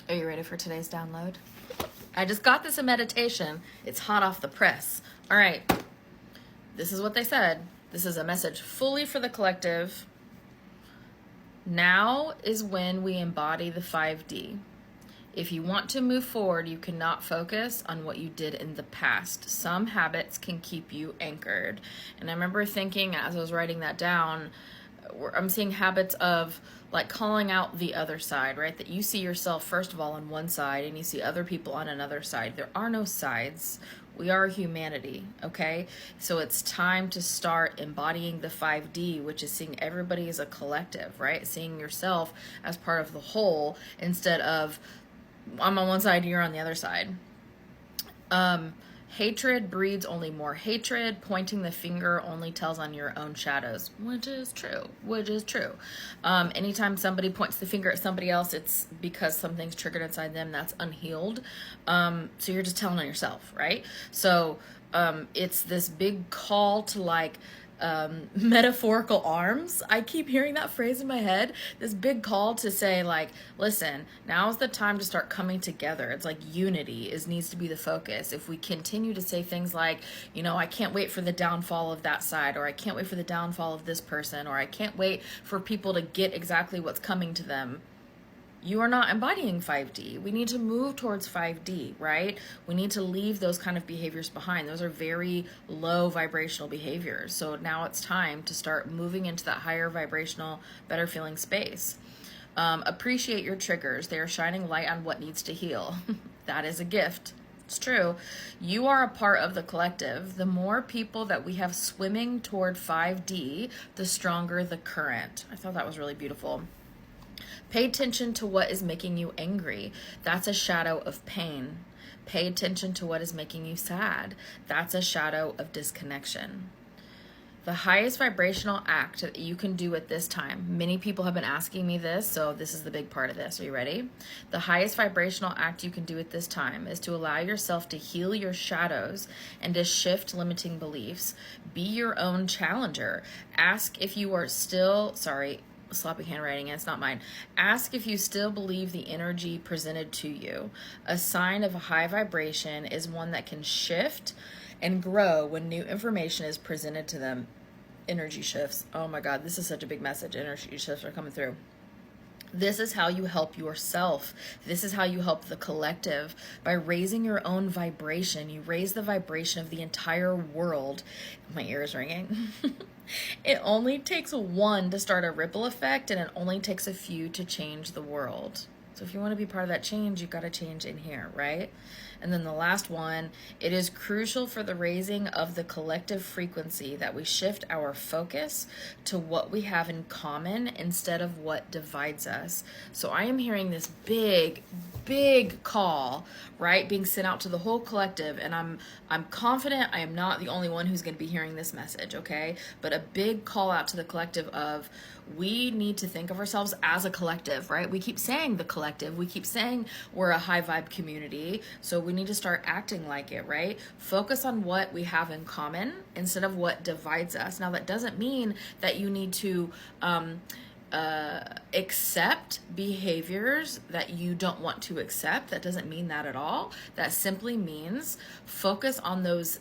Are you ready for today's download? I just got this in meditation. It's hot off the press. All right. This is what they said. This is a message fully for the collective. Now is when we embody the 5D. If you want to move forward, you cannot focus on what you did in the past. Some habits can keep you anchored. And I remember thinking as I was writing that down, I'm seeing habits of like calling out the other side, right? That you see yourself, first of all, on one side and you see other people on another side. There are no sides. We are humanity, okay? So it's time to start embodying the 5D, which is seeing everybody as a collective, right? Seeing yourself as part of the whole instead of I'm on one side, you're on the other side. Hatred breeds only more hatred. Pointing the finger only tells on your own shadows, which is true. Anytime somebody points the finger at somebody else, it's because something's triggered inside them that's unhealed. So you're just telling on yourself, right? So it's this big call to like metaphorical arms. I keep hearing that phrase in my head. This big call to say like, listen, now's the time to start coming together. It's like unity needs to be the focus. If we continue to say things like, you know, I can't wait for the downfall of that side, or I can't wait for the downfall of this person, or I can't wait for people to get exactly what's coming to them, you are not embodying 5D. We need to move towards 5D, right? We need to leave those kind of behaviors behind. Those are very low vibrational behaviors. So now it's time to start moving into that higher vibrational, better feeling space. Appreciate your triggers. They are shining light on what needs to heal. That is a gift. It's true. You are a part of the collective. The more people that we have swimming toward 5D, the stronger the current. I thought that was really beautiful. Pay attention to what is making you angry. That's a shadow of pain. Pay attention to what is making you sad. That's a shadow of disconnection. The highest vibrational act that you can do at this time, many people have been asking me this, so this is the big part of this. Are you ready? The highest vibrational act you can do at this time is to allow yourself to heal your shadows and to shift limiting beliefs. Be your own challenger. Ask if you are still, sloppy handwriting, it's not mine. Ask if you still believe the energy presented to you. A sign of a high vibration is one that can shift and grow when new information is presented to them. Energy shifts. Oh my God, this is such a big message. Energy shifts are coming through. This is how you help yourself. This is how you help the collective. By raising your own vibration, you raise the vibration of the entire world. My ear is ringing. It only takes one to start a ripple effect, and it only takes a few to change the world. So if you want to be part of that change, you've got to change in here, right? And then the last one, it is crucial for the raising of the collective frequency that we shift our focus to what we have in common instead of what divides us. So I am hearing this big call, right, being sent out to the whole collective, and I'm confident I am not the only one who's going to be hearing this message, okay? But a big call out to the collective of we need to think of ourselves as a collective, right? We keep saying the collective, we keep saying we're a high vibe community, so we need to start acting like it, right? Focus on what we have in common instead of what divides us. Now that doesn't mean that you need to accept behaviors that you don't want to accept. That doesn't mean that at all. That simply means focus on those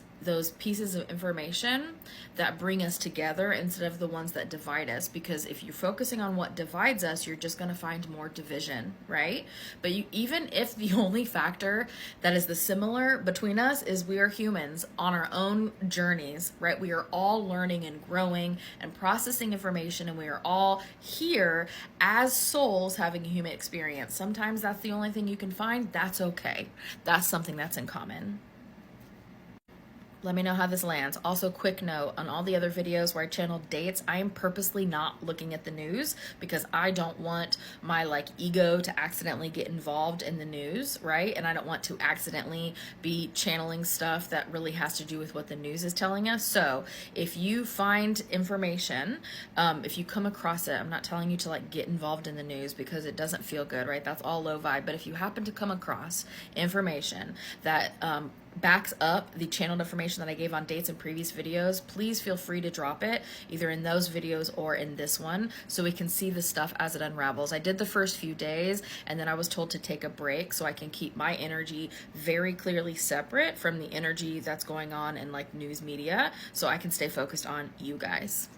pieces of information that bring us together instead of the ones that divide us. Because if you're focusing on what divides us, you're just going to find more division, right? But even if the only factor that is the similar between us is we are humans on our own journeys, right? We are all learning and growing and processing information, and we are all here as souls having a human experience. Sometimes that's the only thing you can find. That's okay. That's something that's in common. Let me know how this lands. Also, quick note, on all the other videos where I channel dates, I am purposely not looking at the news because I don't want my ego to accidentally get involved in the news, right? And I don't want to accidentally be channeling stuff that really has to do with what the news is telling us. So if you find information, if you come across it, I'm not telling you to get involved in the news because it doesn't feel good, right? That's all low vibe. But if you happen to come across information that backs up the channeled information that I gave on dates in previous videos, please feel free to drop it either in those videos or in this one so we can see the stuff as it unravels. I did the first few days and then I was told to take a break so I can keep my energy very clearly separate from the energy that's going on in like news media so I can stay focused on you guys.